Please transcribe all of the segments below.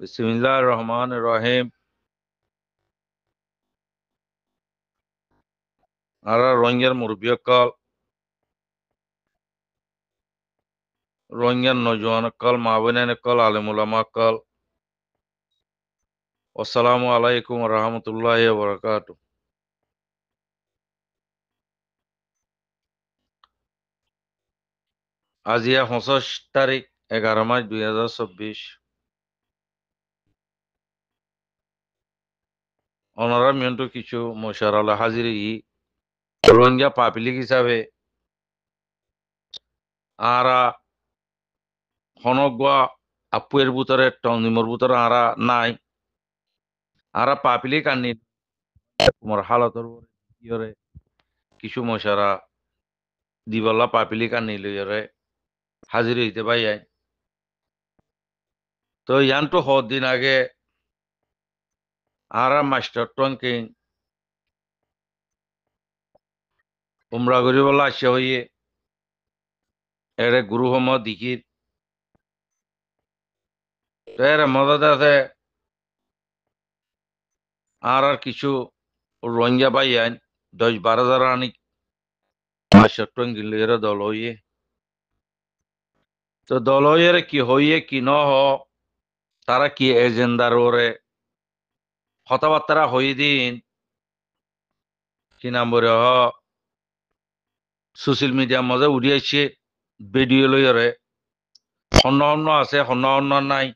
বিসমিল্লাহির রহমানির রহিম। আরা রোহিঙ্গার মুরব্বিয়কল, রোহিঙ্গার নজওয়ানকল, মা বোনেনকল, আলেম উলামাকল, আসসালামু আলাইকুম ওয়া রাহমাতুল্লাহি ওয়া বারাকাতুহু। আজিয়া 25 তারিখ 11 মাস 2024। ওনারা মিয়ন্টু কিছু মশারালা হাজির রোহিঙ্গা পাবলিক হিসাবে আরা হনগুয়া আপুয়ের ভিতরে টনিমর ভিতরে আরা নাই, আরা পাবলিক আনি তোমার হালতর ইয়রে কিছু মশারা দিবল্লা পাবলিক আনি লইরে হাজির হইতে পাই। তো ইয়ানটো দিন আগে আরা মাস্টার টঙ্কিং উমরা করি বলা আসে হইয়ে এরে গুরু হম দিকির এর মদত আছে। আর কিছু রোহিঙ্গা পাই আইন 10-12 হাজার আনি মাস্টার টঙ্কিং এরা দল হইয়ে। তো দল হইয়ে কি হইয়ে কি ন হ তারা কি এজেন্ডার ওরে কথাবার্তা হইয়ে দিন কি নাম বলে হ সোশ্যাল মিডিয়ার মধ্যে উড়িয়েছে ভিডিও লইরে হন্য হন্য আছে হন্য হন্য নাই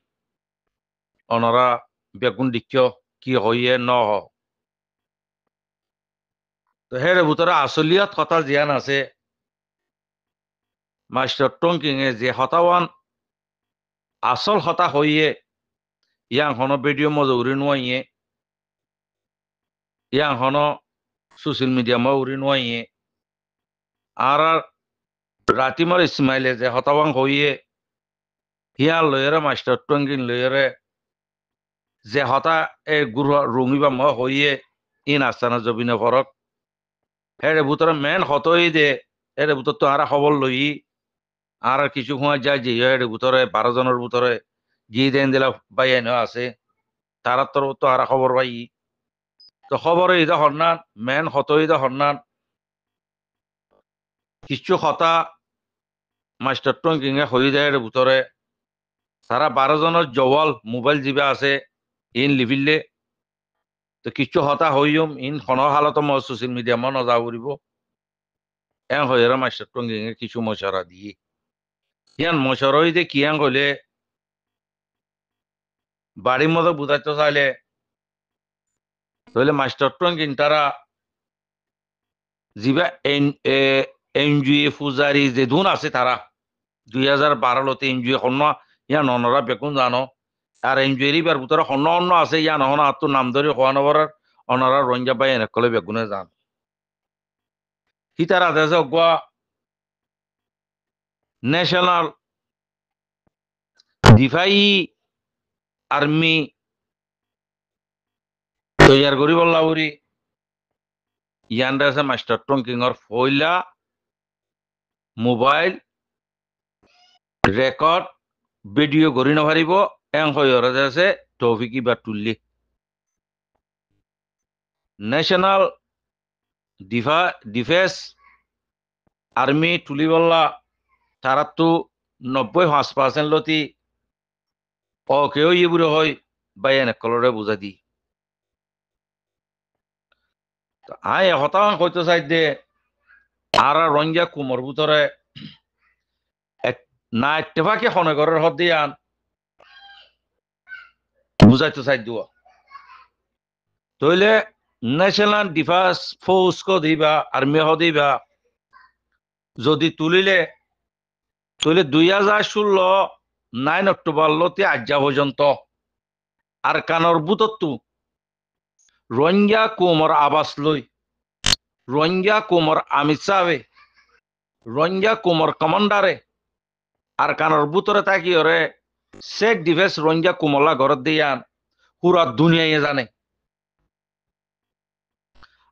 অনরা বেগুন দিক্ষ কি হইয়ে ন হ। তো হের ভিতরে আসলিয়ত কথা জিয়ান আছে মাস্টার টঙ্কিং এ যে হতাওয়ান আসল হতা হইয়ে ইয়াং হন ভিডিও মজা উড়ি নোয়াইয়ে ইয়াং হন সোশ্যাল মিডিয়া মা উড়ি নোয়াইয়ে আর রাতিমার ইসমাইলে যে হতাওয়াং হইয়ে হিয়ার লইরে মাস্টার টঙ্কিং লইরে যে হতা এ গুরু রঙিবা ম হইয়ে ইন আস্তানা জবিনে ফরক হের ভিতরে মেন হতই দে এর ভিতর তো আর খবর লই আর কিছু সময় যায় যে এর ভিতরে 12 জনের ভিতরে জি দেন দিলা ভাই এনে আছে তারা তো আর খবর পাই। তো খবর ইদা হন্নান মেন হত ইদা হন্নান কিছু হতা মাস্টার টঙ্কিং এ হই দেয় এর ভিতরে তারা 12 জনের জওয়াল মোবাইল জিবা আছে ইন লিভিলে। তো কিছু হতা হইম ইন হন হালত ম সোশ্যাল মিডিয়া মন নজা করিব এন হইরা মাস্টার টঙ্কিং এ কিছু মশারা দিয়ে ইয়ান মশারা হইতে কিয়াং হইলে বাড়ির মতো বুঝাইতে চাইলে তাহলে মাস্টার টঙ্কিং তারা জিবা এনজিও ফুজারি যে ধুন আছে তারা 2012 এনজিও হন্য ইয়া ননরা বেকুন জানো আর এনজিও রিবার ভিতরে হন্য অন্য আছে ইয়া নহন আর তো নাম ধরে হওয়া নবর অনরা রোহিঙ্গা বাই এনেকলে বেগুনে যান কি তারা দেশে গোয়া ন্যাশনাল ডিফাই আর্মি তৈয়ার করি বললা উরি ইয়ান দেশে মাস্টার টঙ্কিং এর ফইলা মোবাইল রেকর্ড ভিডিও করি নপারিব এং হইরা দেশে তৌফিকি বা তুললি ন্যাশনাল ডিফেন্স আর্মি তুলি বললা তারা তো 95% লতি কেউ ইয়ে হয় বাই এনে কলরে বুঝা দি। আয় হতাং হইতে চাই দে আর রঞ্জা কুমর ভিতরে না একটেফাকে হনগরের হদ দিয়ে আন বুঝাইতে চাই দিব তইলে ন্যাশনাল ডিফেন্স ফোর্স কো দিবা আর্মি হ দিবা যদি তুলিলে তইলে 2016 9 অক্টোবর লতি আজ্জা পর্যন্ত আর কানর বুতত্তু রোহিঙ্গা কুমর আবাস লই রোহিঙ্গা কুমর আমিত সাহেব রোহিঙ্গা কুমর কমান্ডারে আর কানর বুতরে তাকি ওরে শেখ ডিফেন্স রোহিঙ্গা কুমলা ঘরত দিয়ান পুরা দুনিয়ায় জানে।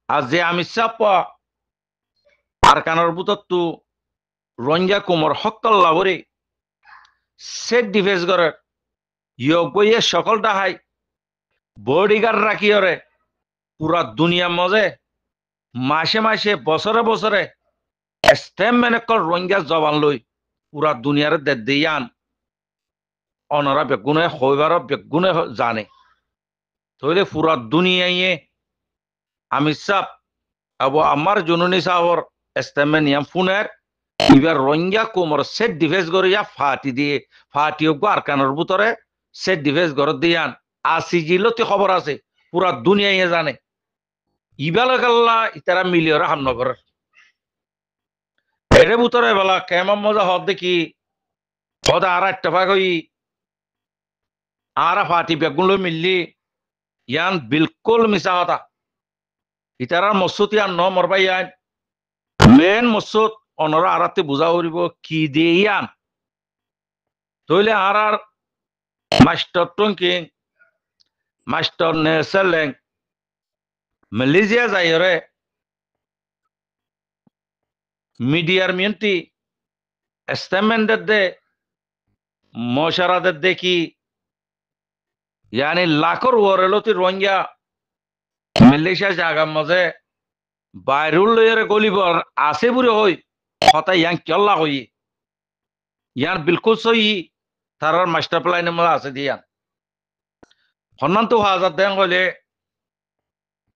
আর যে আমিত সাহেব আর কানর বুতত্তু রোহিঙ্গা কুমর হক্কল্লা ভরে শেখ ডিফেন্স ঘরের ইয়ে সকল ডাহাই বডিগার্ড রাখিয়রে পুরা দুনিয়ার মজে মাসে মাসে বছরে বছরে স্টেম মেনকল রোহিঙ্গা জবান লই পুরা দুনিয়ার দে দিয়ান অনরা বেগুনে হইবার বেগুনে জানে তইলে পুরা দুনিয়ায় আমি সাপ আবু আমার জননী সাহর স্টেমে নিয়াম ফুনের এবার রোহিঙ্গা কোমর সেট ডিফেন্স করিয়া ফাটি দিয়ে ফাটিও আরকানোর ভিতরে সেট ডিফেন্স করে দিয়ান আসিজিলতে খবর আছে পুরা দুনিয়ায় জানে ইবালকাল্লা ইতারা মিলিয়রা হামনগরের এর ভিতরে বেলা কেমন মজা হদ দেখি হদ আর ইত্তেফাক হই আর ফাটি বেগুন লই মিললি ইয়ান বিলকুল মিছা কথা ইতারার মসুদ ইয়ান ন মরবাই ইয়ান মেন মসুদ অনরা আরাতে বুঝা করিব কি দিয়ে ইয়ান তইলে আর মাস্টার টঙ্কিং মাস্টার নেসেলেং মালয়েশিয়া যাইরে মিডিয়ার মিয়ন্তি স্টেটমেন্টের দে মশারাদের দেখি ইয়ানি লাখর ওরেলতি রোহিঙ্গা মালয়েশিয়া জায়গার মাঝে বাইরুল লইরে গলিবর আছে বুড়ি হই কথা ইয়াং চল্লা হই ইয়ান বিলকুল সহি তারার মাস্টার প্ল্যানের মধ্যে আছে দিয়ান হন্নান তো হাজার দেন হইলে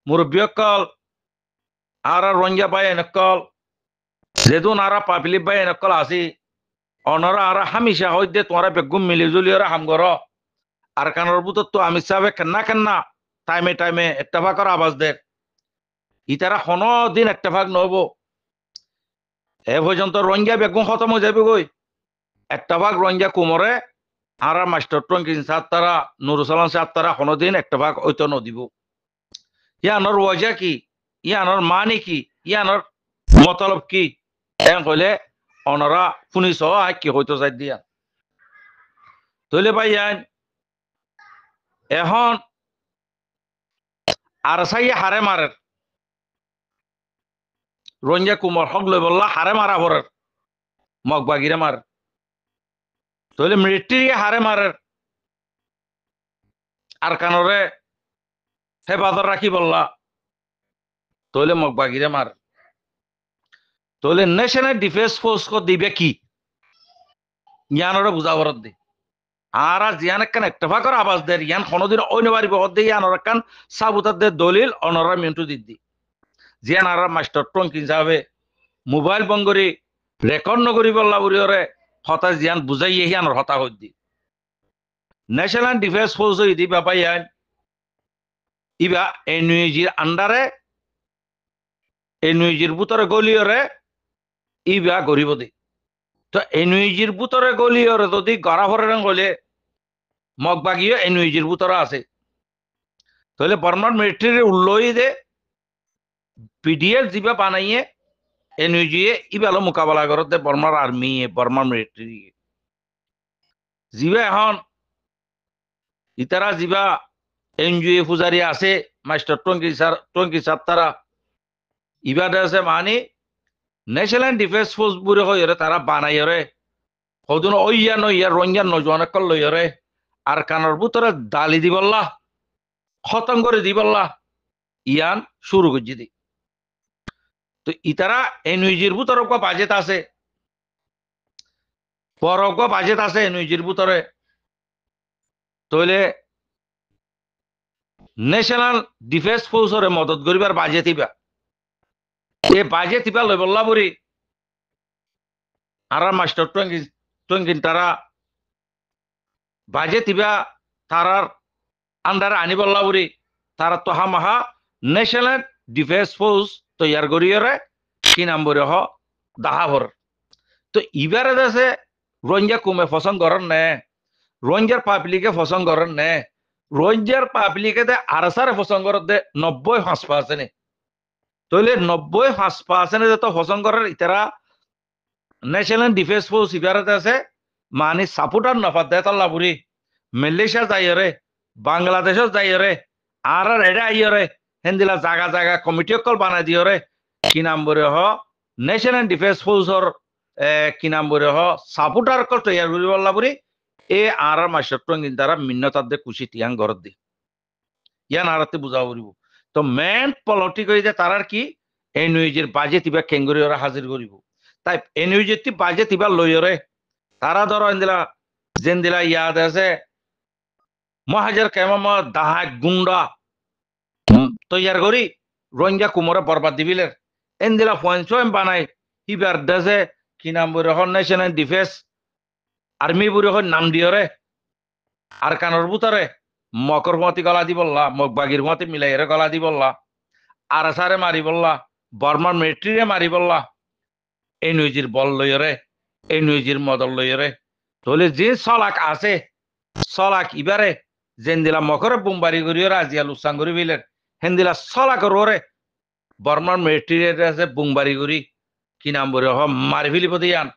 মুরব্বিয়কল আর রোহিঙ্গা বাই এনেকল যেদুন আর পাবলিক বাই এনেকল আসি অনরা আর হামিশা হইতে তোমরা বেগুম মিলিজুলি ওরা হামগর আর কানোর বুতর তো আমি সাহেব কেন্না কেন্না টাইমে টাইমে ইত্তেফাকর আওয়াজ দেয় ইতারা কোনো দিন ইত্তেফাক নহব এ পর্যন্ত রোহিঙ্গা বেগুম খতম হয়ে যাবে গই ইত্তেফাক রোহিঙ্গা কুমরে আর মাস্টার টঙ্কিন সাত তারা নুরুসালাম সাত তারা কোনো দিন ইত্তেফাক হইতো নদিব ইয়ানোর ওয়াজা কি ইয়ানোর মানে কি ইয়ানোর মতলব কি এন কইলে অনরা পুলিশ কি হইতো যাই দিয়া তইলে ভাই এখন আর সাই হারে মারের রোহিঙ্গা কুমর হক লই বললা হারে মারা ভরের মগবাগিরে মার তইলে মিলিটারি হারে মারের আর কানরে হেফাজত রাখি বললা তইলে মগবাগিরে মার তইলে ন্যাশনাল ডিফেন্স ফোর্স কো দিবে কি ইয়ানরে বুঝাবরত দি আর জিয়ান একখান ইত্তেফাকর আওয়াজ দেয় ইয়ান কোনোদিন অন্য বাড়ি বহত দিয়ে ইয়ান একখান সাবুতাদের দলিল অনরা মিন্টু দিদি জিয়ান আর মাস্টার টঙ্কিন যাবে মোবাইল বঙ্গরি রেকর্ড নগরি বললা বুড়িওরে হতা জিয়ান বুঝাইয়ে ইয়ানোর হতা হই দি ন্যাশনাল ডিফেন্স ফোর্স ইদি বাবা ইয়ান ইবা এনইউজির আন্ডারে এনইউজির ভিতরে গলিওরে ইবা গরিব দি তো এনইউজির ভিতরে গলিওরে যদি গড়া ভরে হলে মগবাগিও এনইউজির ভিতরে আছে তাহলে বর্মার মিলিটারি উল্লই দে পিডিএফ জিবা বানাইয়ে এনইউজিয়ে ইবালো মোকাবেলা করতে বর্মার আর্মি বর্মার মিলিটারি জিবা এখন ইতারা জিবা এনজিও পূজারি আছে মাস্টার টঙ্কি স্যার তারা ইবাদে আছে মানে ন্যাশনাল ডিফেন্স ফোর্স বুড়ে হইরে তারা বানাইরে হদুন ওইয়া নইয়া রোহিঙ্গা নজওয়ান কল লইরে আর কানোর ভিতরে দালি দিবল্লা খতম করে দিবল্লা ইয়ান শুরু করছি দি তো ইতারা এনইউজির ভিতরে বাজেট আছে বড় বাজেট আছে এনইউজির ভিতরে তইলে ন্যাশনাল ডিফেন্স ফোর্সরে মদত করিবার বাজেট ইবা এ বাজেট ইবা লই বললা বুড়ি আর মাস্টার টঙ্কিন তারা বাজেট ইবা তারার আন্ডারে আনি বললা বুড়ি তারা তো হামাহা ন্যাশনাল ডিফেন্স ফোর্স তৈয়ার করিয়ে কি নাম বলে হ দাহাভর তো ইবারে দেশে রোহিঙ্গা কুমে ফসন করেন নে রোহিঙ্গার পাবলিকে ফসন করেন নে রোহিঙ্গার পাবলিকে দে আরসারে ফসন করেন দে 95% তইলে 95% তো ফসন করার ইতারা ন্যাশনাল ডিফেন্স ফোর্স ইবারে দেশে মানে সাপোর্টার নফা দে তাল্লা বুড়ি মালয়েশিয়া যাইরে বাংলাদেশও যাইরে আর এডা আইরে হেন্দিলা জায়গা জায়গা কমিটি অকল বানাই দিয়রে কি নাম বলে হ ন্যাশনাল ডিফেন্স ফোর্সর কি নাম বলে হ সাপোর্টার অকল তৈয়ার করি বললা বুড়ি এ আর মাস্টার টঙ্গিন তারা মিন্নতার দে খুশি তিয়াং ঘরত দি ইয়ান আরাতে বুঝা করিব তো মেন পলিটিক হয়ে যে তারার কি এনইউজির বাজেট ইবা কেঙ্গুরি ওরা হাজির করিব তাই এনইউজির তি বাজেট ইবা লইরে তারা ধরো এন্দিলা জেন্দিলা ইয়াদ আছে মহাজার কেমন দাহা গুন্ডা তৈয়ার করি রোহিঙ্গা কুমোরে বরবাদ দিবিলের এন্দিলা পয়েন্ট বানাই হিবার দেশে কি নাম বলে হন ন্যাশনাল ডিফেন্স আর্মি বুড়ি হন নাম দিয়রে আর কানোর বুতরে মকর মতি গলা দি বললা মগবাগির মতি মিলাইরে গলা দি বললা আর সারে মারি বললা বর্মার মিলিটারিরে মারি বললা এই নইজির বল লইরে এই নইজির মদল লইরে তাহলে যে সলাক আছে সলাক ইবারে জেন্দিলা মকরে বুমবারি করিও রাজিয়া লুসাং করি বিলের হেন্দিলা সলাক রোরে বর্মার মিলিটারি আছে বুমবারি করি কি নাম বলে হ মারি ফেলিব দিয়ান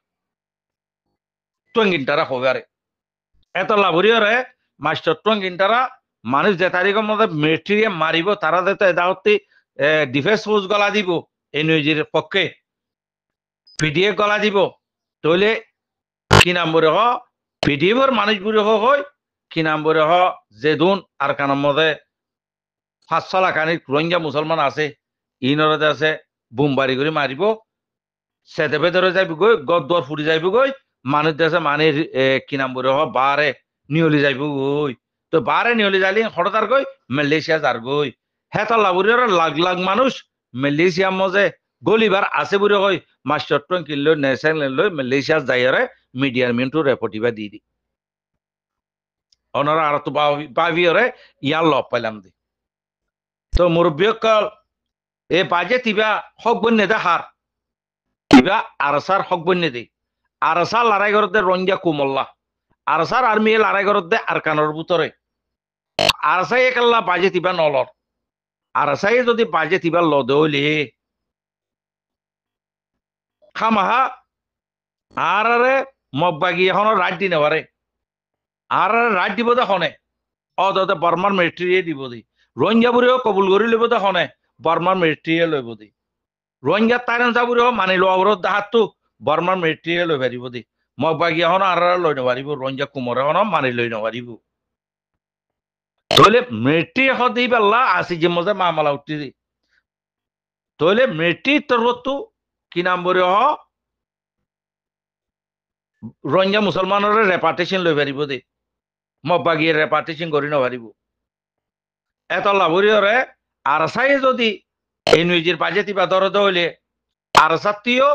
টঙ্গিনটারা হবারে এত লাভরিয়রে মাস্টার টঙ্গিনটারা মানুষ যে তারিখের মধ্যে মিলিটারি মারিব তারা যেতে এটা হতে ডিফেন্স ফোর্স গলা দিব এনইউজির পক্ষে পিডিএফ গলা দিব তাহলে কি নাম বলে হ পিডিএফর মানুষ বুড়ি হয় কি নাম বলে হ যেদুন আর কানার মধ্যে 500 লাখ রোহিঙ্গা মুসলমান আছে ইনরতে আছে বুমবারি করে মারিব সেতে ভেতরে যাইব গই গদ্দর ফুটি যাইব গই মানুষ দেশে মানে কি নাম বলে হ বারে নিয়লি যাইব গই তো বারে নিয়লি যাইলি হঠাৎ গই মালয়েশিয়া যার গই হেতা লাভুরিয়ার লাখ লাখ মানুষ মালয়েশিয়ার মধ্যে গলিবার আছে বুড়ি হয় মাস্টার টং কিনলো ন্যাশনাল লই মালয়েশিয়া যাইরে মিডিয়ার মিন্টু রেপোর্টিবা দি দি ওনারা আর তো বাবিয়রে ইয়ার লব পাইলাম দি তো মুরব্বিয়কল এ বাজে তিবা হক বন্যে দে হার তিবা আরসার হক বন্যে দে আরসার লড়াই করতে রঞ্জা কুমল্লা আরসার আর্মি লড়াই করতে আরকানোর ভিতরে আরসাই একাল্লা বাজে তিবা নলর আরসাই যদি বাজে তিবা লদলে খামাহা আরে মগবাগি এখন রাত দি নেবারে আর রাত দিব দেখনে অদতে বর্মার মিলিটারি দিব দি রোহিঙ্গা বুড়িও কবুল করি লইব দেখনে বর্মার মিলিটারি লইব দি রোহিঙ্গা তাইন যাবুড়িও মানি লোৱা দাহাতো বর্মার মিলিটারি লই পারিব দি মগবাগি এখন আর লই নপারিব রোহিঙ্গা কুমরে এখন মানি লই নপারিব তাহলে মিলিটারি হদি পেলা আসি যে মজা মামলা উঠি দি তাহলে মিলিটারি তরফতো কি নাম বলে হ রোহিঙ্গা মুসলমানের রেপার্টেশন লই পারিব দি মগবাগিয়ে রেপার্টেশন করি নপারিব এত লাভরিয়রে আর চাই যদি এনইউজির বাজে তিবা দরদ হইলে আর সাত্তিও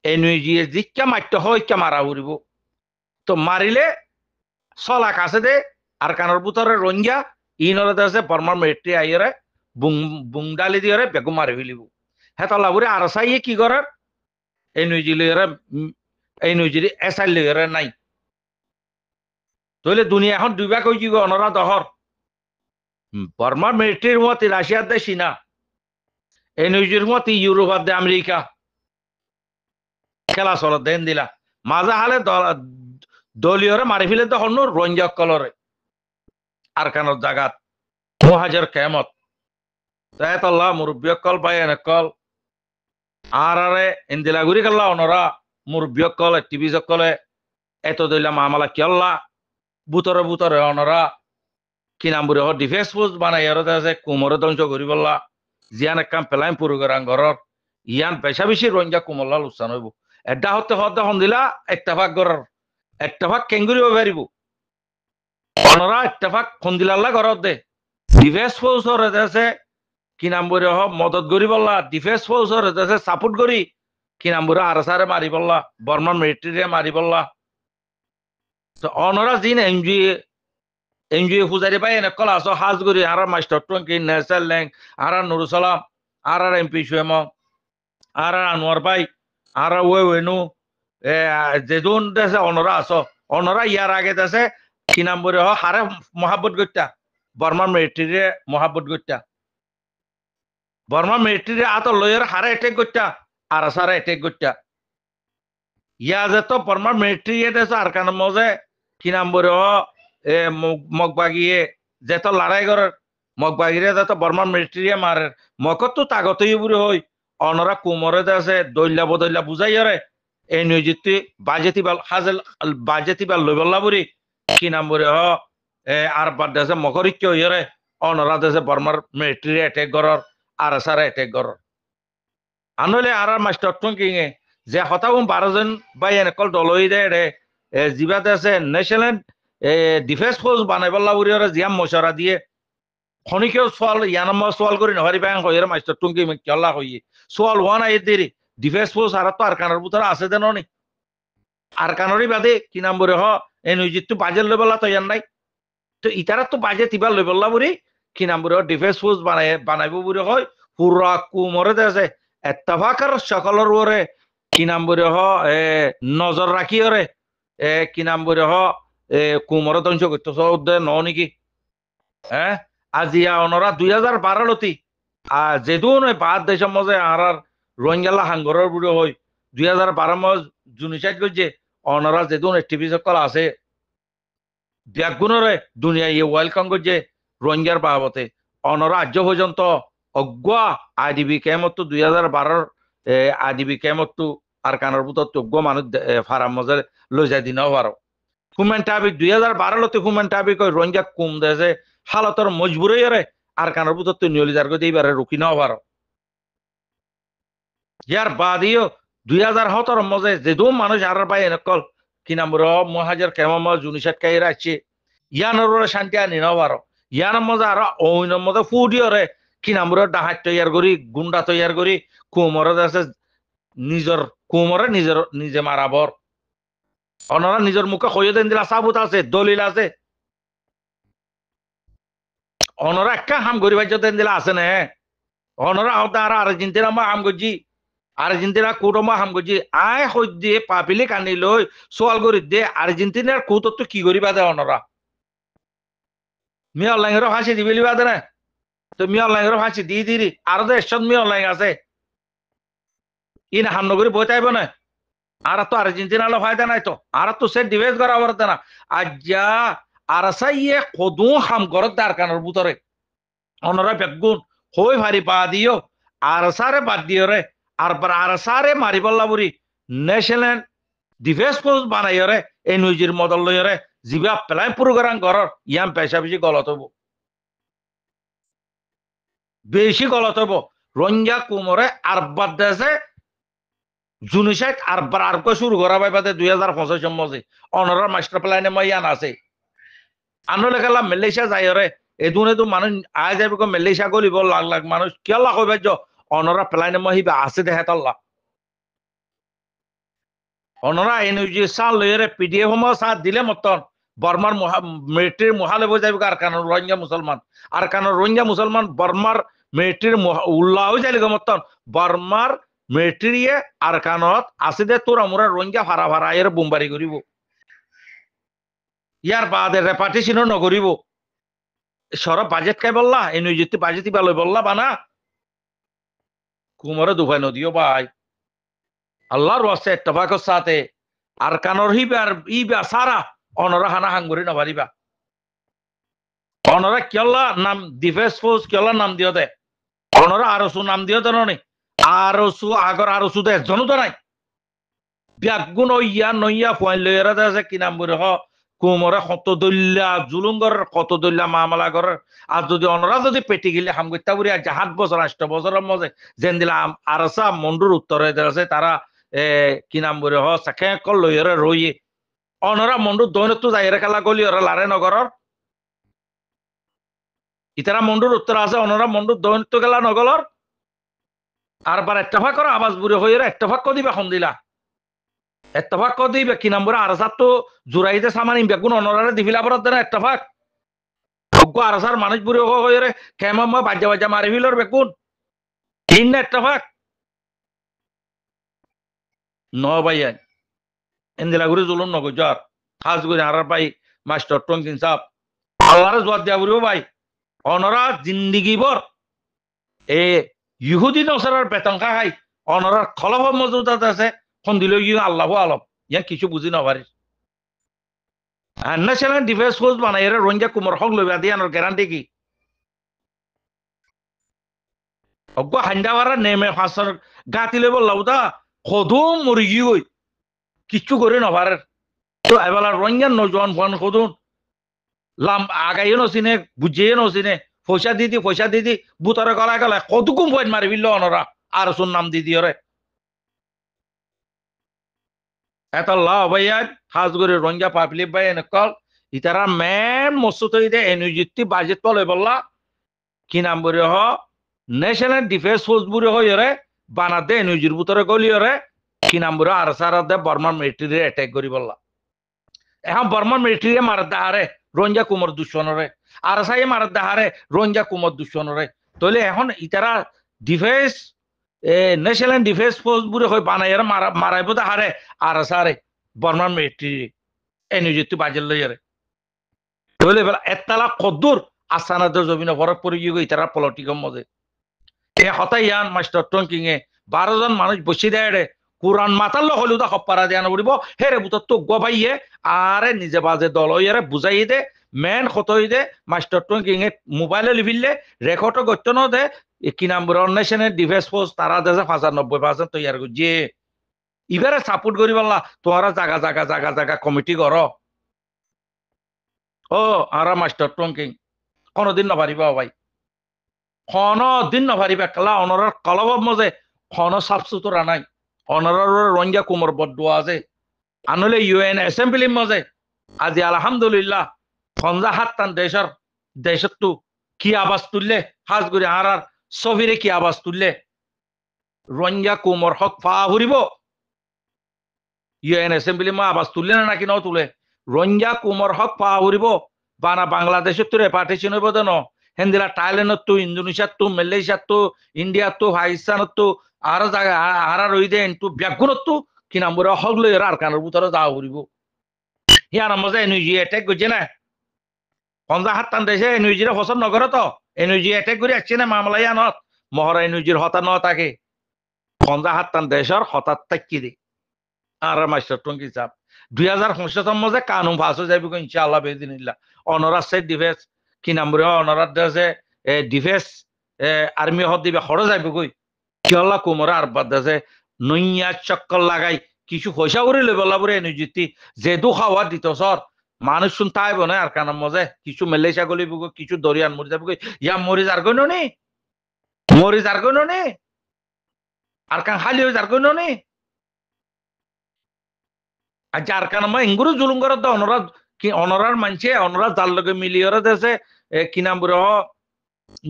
এনইউজির জিক্কা মারতে হয় মারা উড়িব তো মারিলে সলাক আছে দে আর কানোর ভিতরে রঞ্জা ইনরে আছে বর্মার মিলিটারি আইরে বুং ডালি দিয়ে বেগু মারি ফেলিব হেতা লাভরে আর চাইয়ে কি করার এনইউজি লইরে এনইউজির এসআই লইরে নাই তাহলে দুনিয়া এখন দুইবা কই যাব অনরা দহর বর্মার মিলিটারির মতে রাশিয়ার দে চীনা এনইউজির মতে ইউরোপার দে আমেরিকা খেলা চলত দেন দিলা মাজা হালে দলীয়রে মারি ফেলে তো হন রঞ্জক কলরে আর কানোর জাগাত মহাজের কেমত তাই তল্লা মুরব্বিয়ক কল পাই এনে কল আর আরে ইন্দিলা গুড়ি কাল্লা অনরা মুরব্বিয়ক কল টিভি কলে এত দইলা মামলা কিয়ল্লা বুতরে বুতরে অনরা কি নাম বুড়ি হ ডিফেন্স ফোর্স বানাই আর আছে কুমরে ধ্বংস করি বললা জিয়ান একখান পেলাইম পুরুগরাং ঘরর ইয়ান পেশা বেশি রঞ্জা কুমল্লা লুচান হইব এটা হতে হতে হন্দিলা একটাভাগ ঘরর একটাভাগ কেঙ্গুরি পারিব অনরা একটাভাগ হন্দিলাল্লা ঘরত দে ডিফেন্স ফোর্সর আছে কি নাম বলে হ মদত করি বললা ডিফেন্স ফোর্সর আছে সাপোর্ট করি কি নাম বলে আর সারে মারি বললা বর্মার মিলিটারি মারি বললা তো অনরা জিন এনজিও ফুজারি পাই এনে কলা আছো হাজ করি আর মাস্টার টঙ্কি নেসার ল্যাং আর নুরুসালাম আর এমপি সুয়েম আর আনোয়ার ভাই আর ওয়েনু যেদুন দেশে অনরা আছো অনরা ইয়ার আগে দেশে কি নাম বলে হ হারে মহাব্বত গত্যা বর্মার মিলিটারি মহাব্বত গত্যা বর্মার মিলিটারি আত লয়ের হারে এটেক গত্যা আর সারে এটেক গত্যা ইয়া যে তো বর্মার মিলিটারি দেশে আর কান মজে কি নাম বলে হ মগবাগিয়ে যেত লড়াই করার মগবাগিরে যেত বর্মার মিলিটারি মারে মকত তো তাগতই বুড়ি হই অনরা কুমরে আছে দৈল্লা বদৈল্লা বুঝাই রে এই নিয়োজিত বাজেতি বাল হাজেল বাজেতি বাল লইবল্লা বুড়ি কি নাম বলে আর বাদ দেশে মকরিক্য ইয়ে অনরা দেশে বর্মার মিলিটারি অ্যাটাক করার আর সারা অ্যাটাক করার আনলে আর মাস্টার টঙ্কিংয়ে যে হতাগুম 12 জন বাই এনেকল দলই দে জিবাতে আছে ন্যাশনাল ডিফেন্স ফোর্স বানাইবল্লা উড়ি জিয়াম মশারা দিয়ে খনিকেও সোয়াল ইয়ানাম্মা সোয়াল করি নহরি ব্যাং হইরে মাস্টার টুঙ্কি কেলা হইয়ে সোয়াল ওয়ান আই দেরি ডিফেন্স ফোর্স আর তো আর কানার ভিতরে আছে দেন নি আর কানরি বাদে কি নাম বলে এই নৈজিত বাজেট লইবল্লা তো ইয়ার নাই তো ইতারা তো বাজেট ইবার লইবল্লা বুড়ি কি নাম বলে ডিফেন্স ফোর্স বানাইব বুড়ি হয় পুরা কুমরে দেশে এত্তাফাকার সকলের ওরে কি নাম বলে নজর রাখি ওরে কি নাম বলে কুমরে ধ্বংস করতে ন নাকি হ্যাঁ আজিয়া অনরা 2012 লতি যেদুন বাদ দেশের মধ্যে আর রোহিঙ্গালা হাঙ্গরের বুড়ো হই 2012 মাস জুনিসাইড করছে অনরা যেদুন টিভি সকল আছে ব্যাগুণরে দুনিয়া ইয়ে ওয়েলকাম করছে রোহিঙ্গার বাবতে অনরা আজ পর্যন্ত অজ্ঞা আইডিবি কেমত 2012 আইডিবি কেমত আর কানের ভিতর অজ্ঞ মানুষ ফারাম মজে লই যাই দিনও পারো হুমেন টাবিক 2012 লতে হুমেন টাবিক রোহিঙ্গা কম দেশে হালতর মজবুরই আর কানের ভিতর তো নিয়লিজার গতি এবারে রুকি নাও পারো ইয়ার বাদিও 2017 মজে যেদু মানুষ আর পাই এনেকল কি নাম মহাজার কেমন জুনিসাত কাই রাখছে ইয়ানোর শান্তি আনি নাও পারো ইয়ার মজা আর অন্য মজা ফুডিও রে কি নাম ডাহাত তৈয়ার করি গুন্ডা তৈয়ার করি কুমরে আছে নিজের কুমরে নিজে মারাবর অনারা নিজের মুখে হইয়ে দেন দিলা সাবুত আছে দলিল আছে অনরা একটা হাম গরি ভাই দেন দিলা আছে না অনরা আর আর্জেন্টিনা মা হাম গজি আর্জেন্টিনা কুটমা হাম গজি আয় হইদে পাপিলি কানি লই সোয়াল গরি দে আর্জেন্টিনার কুত তো কি গরি বাদে অনরা মি অনলাইনের ফাঁসি দিবিলি বাদে না তো মি অনলাইনের ফাঁসি দিয়ে দিরি আর তো এসব মি অনলাইন আছে ইন হাম নগরি বই চাইব না আর তো আর্জেন্টিনা ফায়দা নাই তো আর তো সে ডিফেন্স করা পারতে না আজ্জা আর ইয়ে কদু হাম গরত দার কানের ভিতরে অনরা বেগুন হই ভারি পা দিও আর সারে বাদ দিও রে আর সারে মারি বললা বুড়ি ন্যাশনাল ডিফেন্স ফোর্স বানাই রে এই নজির মদল লই রে জিবা প্ল্যান প্রোগ্রাম করর ইয়াম পেশা বেশি গলত হবো বেশি গলত হবো রঞ্জা কুমরে আর বাদ দেশে জুনিসাইট আর শুরু করা পাই বাদে 2025 মজে অনরার মাস্টার প্ল্যানে মাইয়ান আছে আনলে গেলাম মালয়েশিয়া যাই রে এদুনে তো মানুষ আয় যাবে মালয়েশিয়া গলিব লাখ লাখ মানুষ কেলা কইবে যে অনরা প্ল্যানে মহিবা আছে দেখে তাল্লা অনরা এনজি সাল লইরে পিডিএফ মো সাথ দিলে মতন বর্মার মিলিটারি মহালে বই যাবে আর কারণ রোহিঙ্গা মুসলমান আর কারণ রোহিঙ্গা মুসলমান বর্মার মিলিটারি উল্লাহ যাইলে মতন বর্মার মিলিটারি আর কানত আছে দে তোর আমরা রোহিঙ্গা ভাড়া ভাড়া এর বোমবারি করিব ইয়ার বাদে রেপার্টিশনও নকরিব সরব বাজেট খাই বললা এই নৈযুক্তি বাজেট ইবা লই বললা বানা কুমরে দুভাই নদীও ভাই আল্লাহর ওয়াস্তে ইত্তেফাকর সাথে আর কানর ইবা সারা অনরা হানা হাঙ্গুরি নবারিবা অনরা কেলা নাম ডিফেন্স ফোর্স কেলা নাম দিও দে অনরা আরসু নাম দিও দে ননি আরসু আগর আরসু দে একজনও তো নাই ব্যাগুন ইয়া নইয়া পয়েন্ট লইরা আছে কি নাম বলে কুমরে কত দল্যা জুলুঙ্গর কত দল্যা মামলা করে আর যদি অনরা যদি পেটি গেলে হাম করতে পারি আর 7 বছর 8 বছরের মধ্যে যেন দিলাম আরসা মন্ডুর উত্তরে আছে তারা কি নাম বলে সাকে কল লইরে রইয়ে অনরা মন্ডুর দৈনত যাইরে খেলা গলি ওরা লারে নগরর ইতারা মন্ডুর উত্তর আছে অনরা মন্ডুর দৈনত গেলা নগলর আর বার ইত্তেফাক করা আওয়াজ বুড়ে হইরে ইত্তেফাক দিবা খন দিলা ইত্তেফাক দিবে কি নাম বলে আরসার তো জুরাইতে সামানি বেগুন অনরারে দিবিলা বরাদ দেনা ইত্তেফাক অজ্ঞ আরসার মানুষ বুড়ে হইরে কেমন বাজ্যা বাজ্যা মারি ফিলর বেগুন তিন না ইত্তেফাক ন ভাইয়া এন্দিলা ঘুরে জুলুন নগর খাস করে আর ভাই মাস্টার টঙ্কিন সাহ আল্লাহরে জবাব দিয়া বুড়িও ভাই অনরা জিন্দিগি ভর এ ইহুদি নসরার বেতন খাই অনরার খলফ মজুদ আছে ফোন দিল গিয়ে আল্লাহ আলম ইয়া কিছু বুঝি না পারিস ন্যাশনাল ডিফেন্স ফোর্স বানাই রোহিঙ্গা কুমর হক লইবা দিয়ে আনার গ্যারান্টি কি অজ্ঞ হান্ডাওয়ারা নেমে ফাঁসর গাতি লইব লাউদা কদম মরি গই কিচ্ছু করে নভারের তো এবার রোহিঙ্গার নজওয়ান ফোন কদুন লাম আগাইও নচিনে বুঝিয়ে নচিনে পয়সা দি দি বুতরে গলায় গলায় কতকুম পয়েন্ট মারি বিল অনরা আর শুন নাম দি দিয়রে এত লাভ ভাইয়ান হাজ করে রঞ্জা পাবলিক ভাই এনেকল ইতারা মেন মস্ত দে এনুজিতি বাজেট তলে বললা কি নাম বলে হ ন্যাশনাল ডিফেন্স ফোর্স বুড়ে হইরে বানাদে এনুজির বুতরে গলিয়রে কি নাম বলে আর সারা দে বর্মান মিলিটারি অ্যাটাক করি বললা এখন বর্মান মিলিটারি মার দাহারে রঞ্জা কুমার দুশ্মনরে আর সাই মার দাহারে রঞ্জা কুমার দুশ্মনরে তাহলে এখন ইতারা ডিফেন্স ন্যাশনাল ডিফেন্স ফোর্স বুড়ে হয় বানাইয়ারে মারাইব দাহারে আর সারে বর্মান মিলিটারি এনুজিতি বাজেল লইয়ারে তাহলে বেলা এতলা কদ্দুর আসানাদের জমিনে ফরক পড়ে গিয়ে ইতারা পলিটিকের মধ্যে এ হতাই ইয়ান মাস্টার টঙ্কিং এ 12 জন মানুষ বসে দেয় কোরআন মাতাল হলুদা হপ্পারা দেয়ানো পড়ব হেরে বুতর তো গবাইয়ে আরে নিজে বাজে দল হইয়ারে বুঝাই দে মেন হতই দে মাস্টার টঙ্কিং এ মোবাইলে লিভিলে রেকর্ডও করতে ন দে কি নাম ন্যাশনাল ডিফেন্স ফোর্স তারা দেশে 95% তৈয়ার করছে ইবারে সাপোর্ট করি বললা তোমারা জাগা জাগা জাগা জাগা কমিটি করো ও আরা মাস্টার টঙ্কিং কোনদিন নপারিবা ভাই কোনদিন নপারিবা কালা অনরার কলবব মজে কোন সাফ সুতরা নাই অনরার রঞ্জা কুমার বদুয়া আছে আনলে ইউএন অ্যাসেম্বলির মজে আজি আলহামদুলিল্লাহ খঞ্জা হাত্তান দেশত তো কি আওয়াজ তুললে হাজ করে আরার সফিরে কি আওয়াজ তুললে রঞ্জা কুমার হক পা হরিব ইউএন অ্যাসেম্বলি মা আওয়াজ তুললে না নাকি ন তুলে রঞ্জা কুমার হক পা হরিব বানা বাংলাদেশের তো রেপার্টেশন হইব দেন হেন্দিলা থাইল্যান্ডত তো ইন্দোনেশিয়াত তো মালয়েশিয়াত তো ইন্ডিয়াত তো পাকিস্তানত তো আর জায়গা আর রই দেন তো ব্যাগুণত তো কি নাম বলে হক লই আর কানের ভিতরে যাওয়া হরিব হিয়ার মজা এনার্জি অ্যাটাক করছে না পঞ্জা হাত টান দেশে এনার্জিরে পছন্দ নগর তো এনার্জি অ্যাটাক করে আসছে না মামলা ইয়ানত মহরা এনার্জির হতা ন থাকে পঞ্জা হাত টান দেশের হঠাৎ থাকি দে আর মাস্টার টঙ্কি চাপ 2025 মধ্যে কানুন পাস হয়ে যাবে ইনশাআল্লাহ বেদিনিল্লাহ অনরার সাইড ডিফেন্স কি নাম বলে অনরার দেশে ডিফেন্স আর্মি হদ দিবে হরে যাবে কই কি আল্লাহ কুমরা আর বাদ দেশে নইয়া চক্কর লাগাই কিছু পয়সা করে লই বলা বলে এনুজিতি যে দু খাওয়া দিত সর মানুষ শুন তাই বনে আর কানার মজে কিছু মালয়েশিয়া গলি বুগো কিছু দরিয়ান মরি যাবে কই ইয়া মরি যার কই নি মরি যার কই নি আর কান খালি হয়ে যার কই নি আর যার কারণে ইঙ্গুরু জুলুম করে অনরা কি অনরার মানছে অনরা যার লগে মিলিয়রে দেশে কি নাম বলে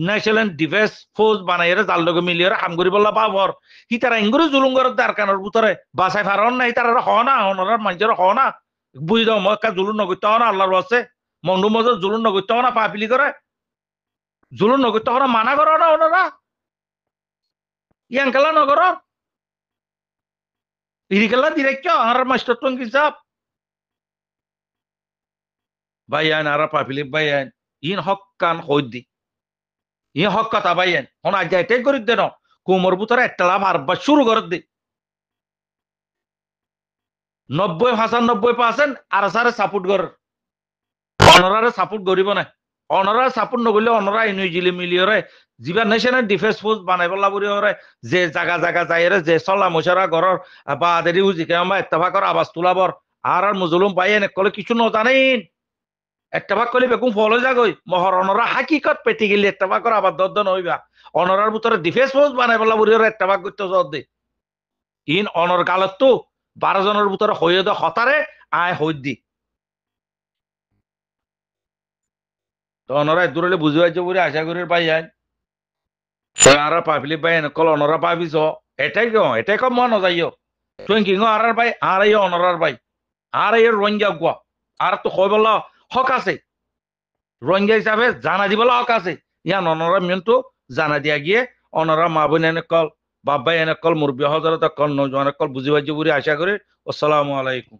ন্যাশনাল ডিফেন্স ফোর্স বানাইরে যার লগে মিলিয়রে কাম করি বললা পাবর হি তারা ইঙ্গুরু জুলুম করে দার কানের ভিতরে বাসায় ফারন নাই তারা হ না অনরার মানছের হ না বুঝি দাও মক্কা জুলুম নগরতে হ না আল্লাহর আছে মন্ডু মজা জুলুম নগরতে হ না পাপিলি করে জুলুম নগরতে হ না মানা করো না ওনারা ইয়াঙ্কালা নগর ইরিকালা ডিরেক্ট আর মাস্টার টঙ্কি সাপ বাইয়ান আর পাপিলি বাইয়ান ইন হক্কান হইদি ই হক কথা বাইয়ান হন আজ এটাই করি দেন কোমর ভিতরে একটা লাভ আর শুরু করে দে 90-95% আর সারে সাপোর্ট কর অনরারে সাপোর্ট করিব না অনরা সাপোর্ট নগরলে অনরা ইনুইজিলি মিলিয়রে যিবা ন্যাশনাল ডিফেন্স ফোর্স বানাই বলা বুড়ি হরে যে জায়গা জায়গা যাইরে যে চলা মশারা ঘরের বা দেরি হুজিকে আমার এত্তেফাকর আওয়াজ তোলাবর আর মুজলুম পাইয়েন কলে কিছু নজানেন এত্তেফাক করলে বেকুম ফল হয়ে যাগই মহর অনরা হাকিকত পেটি গেলে এত্তেফাকর আবার দর্দন হইবা অনরার ভিতরে ডিফেন্স ফোর্স বানাই বলা বুড়ি হরে এত্তেফাক করতে জর দে ইন অনর কালত তো 12 জনের ভিতরে হইয়ে দে হতারে আয় হই দি তো অনরা দূরে বুঝে পাইছে বলে আশা করি পাই যায় আর পাবলি পাই কল অনরা পাবিছ এটাই কম মন যাইও তুই কি আর ভাই আর এই অনরার ভাই আর এই রোহিঙ্গা গুয়া আর তো কই বলা হক আছে রোহিঙ্গা হিসাবে জানা দিবলা হক আছে ইয়ান অনরা মিয়ন তো জানা দিয়া গিয়ে অনরা মা বোন এনে কল বাবা এনে কল মুরব্বী হজরত কল নজওয়ান কল বুঝি পাইছে বলে আশা করি আসসালামু আলাইকুম